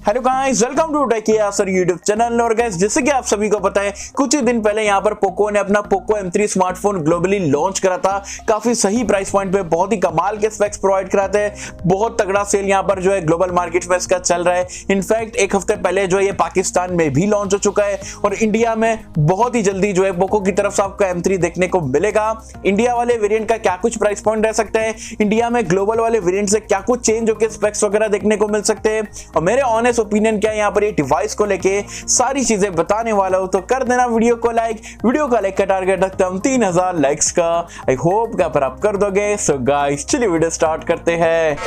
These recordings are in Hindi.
Hello guys, welcome to techie Yasar YouTube channel. और गाइस, जैसे कि आप सभी को पता है, कुछ ही दिन पहले यहाँ पर पोको ने अपना Poco M3 smartphone globally launch करा था। काफी सही प्राइस पॉइंट पे बहुत ही कमाल के स्पेक्स प्रोवाइड कराते हैं। बहुत तगड़ा सेल यहाँ पर जो है ग्लोबल मार्केट में इसका चल रहा है। इनफैक्ट एक हफ्ते पहले जो है ये पाकिस्तान में भी लॉन्च हो चुका है और इंडिया में बहुत ही जल्दी जो है पोको की तरफ से आपको M3 देखने को मिलेगा। इंडिया वाले वेरिएंट का क्या कुछ प्राइस पॉइंट रह सकता है, इंडिया में ग्लोबल वाले वेरिएंट से क्या कुछ चेंज होकर स्पेक्स वगैरह देखने को मिल सकते हैं और मेरे ऑनेस्ट ओपिनियन क्या है यहाँ पर ये डिवाइस को लेके सारी चीजें बताने वाला हूं। तो कर देना वीडियो को लाइक। वीडियो का लाइक का टारगेट रखता हूं 3000 लाइक्स का। आई होप का पर आप कर दोगे। सो गाइस, चलिए वीडियो स्टार्ट करते हैं।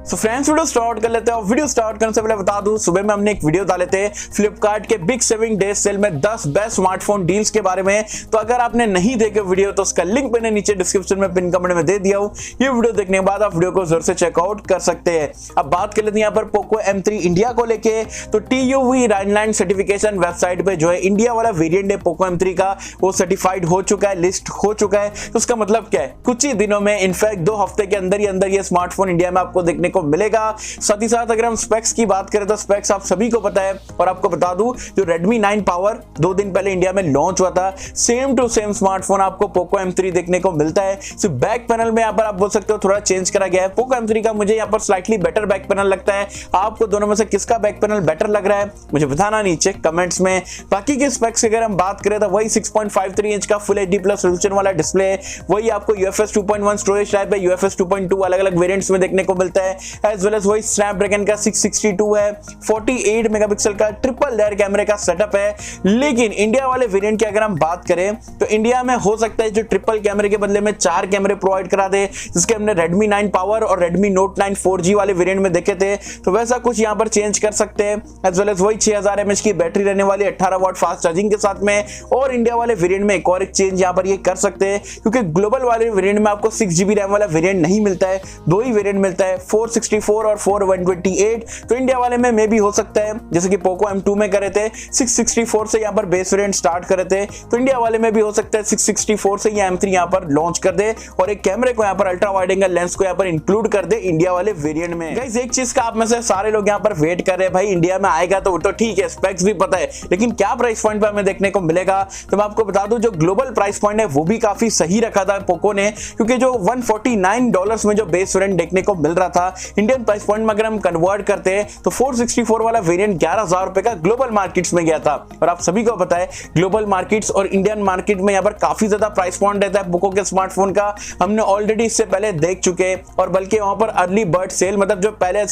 तो फ्रेंड्स, वीडियो स्टार्ट कर लेते हैं। और वीडियो स्टार्ट करने से पहले बता दूं, सुबह में हमने एक वीडियो डाले थे फ्लिपकार्ट के बिग सेविंग डेज सेल में 10 बेस्ट स्मार्टफोन डील्स के बारे में। तो अगर आपने नहीं देखे वीडियो तो उसका लिंक मैंने नीचे डिस्क्रिप्शन में पिन कमेंट में दे दिया हूं। ये वीडियो देखने के बाद आप वीडियो को जरूर से चेकआउट कर सकते हैं। अब बात कर लेते हैं यहाँ पर पोको M3 इंडिया को लेके। तो TUV राइनलैंड सर्टिफिकेशन वेबसाइट पे जो है इंडिया वाला वेरिएंट है पोको M3 का, वो सर्टिफाइड हो चुका है, लिस्ट हो चुका है। तो उसका मतलब क्या है, कुछ ही दिनों में, इनफैक्ट 2 हफ्ते के अंदर ही अंदर ये स्मार्टफोन इंडिया में आपको देखने को मिलेगा। साथ ही साथ अगर हम स्पेक्स की बात करें तो स्पेक्स आप सभी को पता है। और आपको बता दूं, जो Redmi 9 पावर 2 दिन पहले इंडिया में लॉन्च हुआ था, सेम टू सेम स्मार्टफोन आपको पोको M3 देखने को मिलता है। सिर्फ बैक पैनल में यहाँ पर आप बोल सकते हो थोड़ा चेंज करा गया है। पोको M3 का मुझे यहाँ पर स्लाइटली बेटर बैक पैनल लगता है। आपको दोनों में से किसका बैक पैनल बेटर लग रहा है मुझे बताना नीचे कमेंट्स में। बाकी के स्पेक्स अगर हम बात करें तो वही 6.53 इंच का फुल HD+ रेजोल्यूशन वाला डिस्प्ले है। वही आपको UFS 2.1 स्टोरेज टाइप है, UFS 2.2 अलग अलग वेरिएंट्स में देखने को मिलता है। एज वेल एज वही स्नैपड्रैगन का 662 है। 48 मेगापिक्सल का ट्रिपल लेयर कैमरे का सेटअप है। लेकिन इंडिया वाले वेरिएंट की अगर हम बात करें तो इंडिया में हो सकता है जो ट्रिपल कैमरे के बदले में 4 कैमरे प्रोवाइड करा दे, जिसके हमने Redmi 9 पावर और Redmi Note 9 4G वाले वेरिएंट में देखे थे। तो वैसा कुछ यहाँ पर चेंज कर सकते हैं। एज वेल एज वही 6000 mAh की बैटरी रहने वाली 18 वाट फास्ट चार्जिंग के साथ में। और इंडिया वाले वेरिएंट में एक और एक चेंज यहाँ पर ये कर सकते हैं, क्योंकि ग्लोबल वाले वेरिएंट में आपको 6GB रैम वाला वेरिएंट नहीं मिलता है, 2 ही वेरिएंट मिलता है, 464 और 4128। तो इंडिया वाले में मे भी हो सकता है जैसे कि पोको M2 में करे थे 664 से यहाँ पर बेस वेरिएंट स्टार्ट करे थे, तो इंडिया वाले में भी हो सकता है 664 से ये M3 यहाँ पर लॉन्च कर दे और एक कैमरे को यहाँ पर अल्ट्रा वाइड एंगल लेंस को यहाँ पर इंक्लूड कर दे इंडिया वाले वेरिएंट में। गाइस, एक चीज का आप में से सारे लोग यहाँ पर वेट कर रहे हैं, भाई इंडिया में आएगा तो ठीक है, स्पेक्स भी पता है, लेकिन क्या प्राइस पॉइंट पर हमें देखने को मिलेगा। तो मैं आपको बता दूं, जो ग्लोबल प्राइस पॉइंट है वो भी काफी सही रखा था पोको ने, क्योंकि जो $149 में जो बेस वेरिएंट देखने को मिल रहा था, इंडियन प्राइस पॉइंट में अगर हम कन्वर्ट करते हैं तो 464 वाला वेरिएंट 11000 रुपए का ग्लोबल मार्केट्स में गया था। और आप सभी को पता है ग्लोबल मार्केट्स और इंडियन मार्केट में यहाँ पर काफी ज्यादा प्राइस पॉइंट रहता है पोको के स्मार्टफोन का। हमने ऑलरेडी इससे पहले देख चुके हैं, और बल्कि वहां पर अर्ली बर्ड सेल, मतलब जो पहले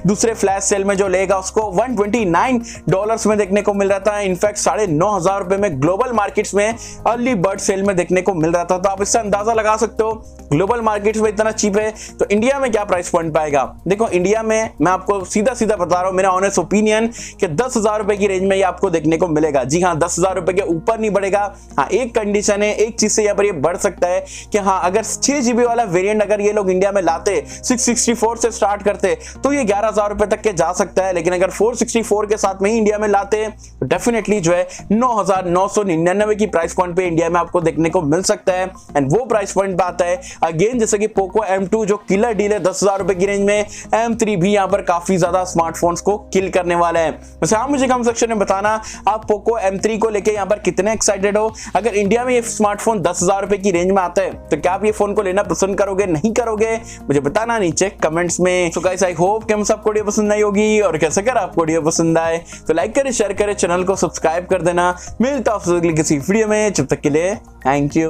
दूसरे फ्लैश सेल में जो लेगा उसको $129 में देखने को मिल रहा था। इनफैक्ट 9500 रुपए में ग्लोबल मार्केट्स में अर्ली बर्ड सेल में देखने को मिल रहा था। तो आप इससे अंदाजा लगा सकते हो ग्लोबल मार्केट्स में इतना चीप है तो इंडिया में क्या प्राइस पॉइंट पाएगा। देखो, इंडिया में मैं आपको सीधा सीधा बता रहा हूं, मेरा ऑनेस्ट ओपिनियन, कि 10,000 रुपए की रेंज में ये आपको देखने को मिलेगा। जी हाँ, 10,000 रुपए के ऊपर नहीं बढ़ेगा। हाँ, एक कंडीशन है, एक चीज से यहाँ पर ये बढ़ सकता है कि हाँ, अगर 6GB वाला वेरिएंट अगर ये लोग इंडिया में लाते, 664 से स्टार्ट करते, तो ये 11,000 रुपए तक के जा सकता है। लेकिन अगर 464 के साथ में ही इंडिया में लाते तो डेफिनेटली जो है 9,999 की प्राइस पॉइंट पे इंडिया में आपको देखने को मिल सकता है। एंड वो प्राइस पॉइंट पे आता है अगेन, जैसे कि पोको M2 जो किलर डील है 10,000 रुपए की रेंज में, M3 भी यहाँ पर काफी ज्यादा स्मार्टफोन्स को किल करने वाला है। वैसे आप मुझे कमेंट सेक्शन में बताना आप पोको M3 को लेके यहाँ पर कितने एक्साइटेड हो। अगर इंडिया में ये स्मार्टफोन 10,000 रुपए की रेंज में आता है तो क्या आप ये फोन को लेना पसंद करोगे, नहीं करोगे, मुझे बताना नीचे कमेंट्स में। सो गाइस, आई होप कि हम सबको वीडियो पसंद आई होगी, और कैसे अगर आपको वीडियो पसंद आए तो लाइक करें, शेयर करें, चैनल को सब्सक्राइब कर देना। मिलता हूं किसी वीडियो में, जब तक के लिए थैंक यू।